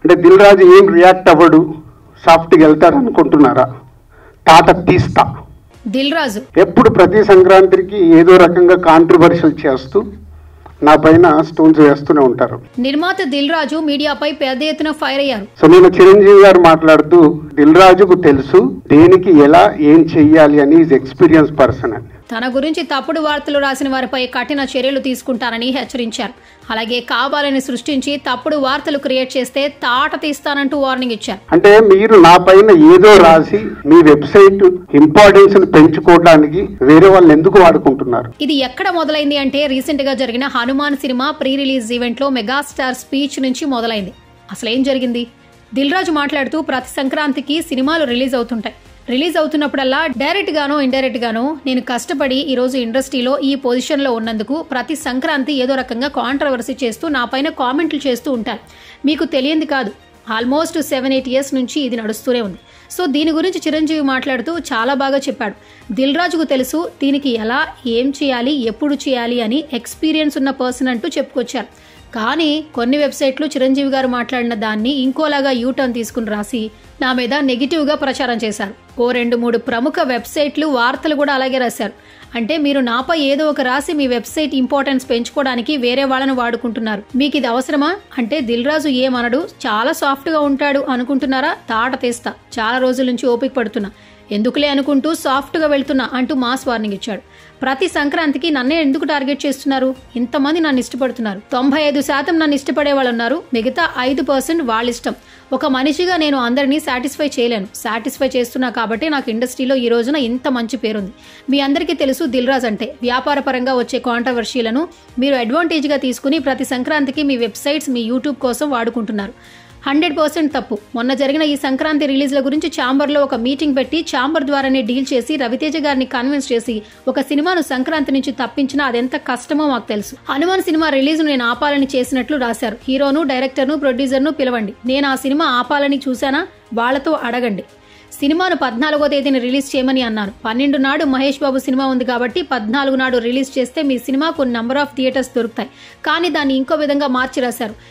అంటే దిల్ రాజు ఏం రియాక్ట్ అవ్వడు, సాఫ్ట్గా వెళ్తాడు అనుకుంటున్నారా? తాట తీస్తా. దిల్ రాజు ఎప్పుడు ప్రతి సంక్రాంతికి ఏదో రకంగా కాంట్రవర్షియల్ చేస్తూ నా పైన స్టోన్స్ వేస్తూనే ఉంటారు. నిర్మాత దిల్ రాజు మీడియాపై పెద్ద ఎత్తున ఫైర్ అయ్యారు. సో నేను చిరంజీవి గారు మాట్లాడుతూ దిల్ రాజుకు తెలుసు దేనికి ఎలా ఏం చెయ్యాలి అని, ఈజ్ ఎక్స్పీరియన్స్ పర్సన్ అని. తన గురించి తప్పుడు వార్తలు రాసిన వారిపై కఠిన చర్యలు తీసుకుంటానని హెచ్చరించారు. అలాగే కావాలని సృష్టించి తప్పుడు వార్తలు క్రియేట్ చేస్తే తాట తీస్తానంటూ వార్నింగ్ ఇచ్చారు. అంటే మీరు నా పైన ఏదో రాసి మీ వెబ్సైట్ ఇంపార్టెన్స్ ని పెంచుకోవడానికి వేరే వాళ్ళు ఎందుకు వాడుకుంటున్నారు? ఇది ఎక్కడ మొదలైంది అంటే రీసెంట్ గా జరిగిన Hanuman cinema pre release event లో మెగాస్టార్ స్పీచ్ నుంచి మొదలైంది. అసలు ఏం జరిగింది? దిల్ రాజు మాట్లాడుతూ ప్రతి సంక్రాంతికి సినిమాలు రిలీజ్ అవుతుంటాయి. రిలీజ్ అవుతున్నప్పుడల్లా డైరెక్ట్ గానో ఇండైరెక్ట్ గానో నేను కష్టపడి ఈ రోజు ఇండస్ట్రీలో ఈ పొజిషన్ లో ఉన్నందుకు ప్రతి సంక్రాంతి ఏదో రకంగా కాంట్రవర్సీ చేస్తూ నా పైన కామెంట్లు చేస్తూ ఉంటారు. మీకు తెలియంది కాదు, ఆల్మోస్ట్ 7-8 ఇయర్స్ నుంచి ఇది నడుస్తూనే ఉంది. సో దీని గురించి చిరంజీవి మాట్లాడుతూ చాలా బాగా చెప్పాడు. దిల్ రాజుకు తెలుసు దీనికి ఎలా ఏం చేయాలి, ఎప్పుడు చేయాలి అని ఎక్స్పీరియన్స్ ఉన్న పర్సన్ అంటూ చెప్పుకొచ్చారు. కానీ కొన్ని వెబ్సైట్లు చిరంజీవి గారు మాట్లాడిన దాన్ని ఇంకోలాగా యూటర్న్ తీసుకుని రాసి నా మీద నెగిటివ్గా ప్రచారం చేశారు. 2-3 ప్రముఖ వెబ్సైట్లు వార్తలు కూడా అలాగే రాశారు. అంటే మీరు నాపై ఏదో ఒక రాసి మీ వెబ్సైట్ ఇంపార్టెన్స్ పెంచుకోవడానికి వేరే వాళ్ళను వాడుకుంటున్నారు. మీకు ఇది అవసరమా? అంటే దిల్ రాజు ఏమనడు, చాలా సాఫ్ట్గా ఉంటాడు అనుకుంటున్నారా? తాట తీస్తా, చాలా రోజుల నుంచి ఓపిక పడుతున్నా, ఎందుకులే అనుకుంటూ సాఫ్ట్గా వెళ్తున్నా అంటూ మాస్ వార్నింగ్ ఇచ్చాడు. ప్రతి సంక్రాంతికి నన్నే ఎందుకు టార్గెట్ చేస్తున్నారు? ఇంతమంది నన్ను ఇష్టపడుతున్నారు. 95% నన్ను ఇష్టపడే వాళ్ళు ఉన్నారు, మిగతా 5% వాళ్ళ ఇష్టం. ఒక మనిషిగా నేను అందరినీ సాటిస్ఫై చేయలేను. సాటిస్ఫై చేస్తున్నా కాబట్టి నాకు ఇండస్ట్రీలో ఈ రోజున ఇంత మంచి పేరుంది. మీ అందరికీ తెలుసు దిల్ రాజు అంటే. వ్యాపార పరంగా వచ్చే కాంట్రవర్షీలను మీరు అడ్వాంటేజ్గా తీసుకుని ప్రతి సంక్రాంతికి మీ వెబ్సైట్స్ మీ యూట్యూబ్ కోసం వాడుకుంటున్నారు. 100% తప్పు. మొన్న జరిగిన ఈ సంక్రాంతి రిలీజ్ల గురించి ఛాంబర్లో ఒక మీటింగ్ పెట్టి ఛాంబర్ ద్వారానే డీల్ చేసి రవితేజ గారిని కన్విన్స్ చేసి ఒక సినిమాను సంక్రాంతి నుంచి తప్పించినా అదెంత కష్టమో మాకు తెలుసు. హనుమాన్ సినిమా రిలీజ్ నేను ఆపాలని చేసినట్లు రాశారు. హీరోను, డైరెక్టర్ను, ప్రొడ్యూసర్ను పిలవండి. నేను ఆ సినిమా ఆపాలని చూశానా? వాళ్లతో అడగండి. సినిమాను 14వ తేదీన రిలీజ్ చేయమని అన్నాను. 12 నాడు మహేష్ బాబు సినిమా ఉంది కాబట్టి 14 నాడు రిలీజ్ చేస్తే మీ సినిమాకు నంబర్ ఆఫ్ థియేటర్స్ దొరుకుతాయి. కానీ దాన్ని ఇంకో విధంగా మార్చి రాశారు.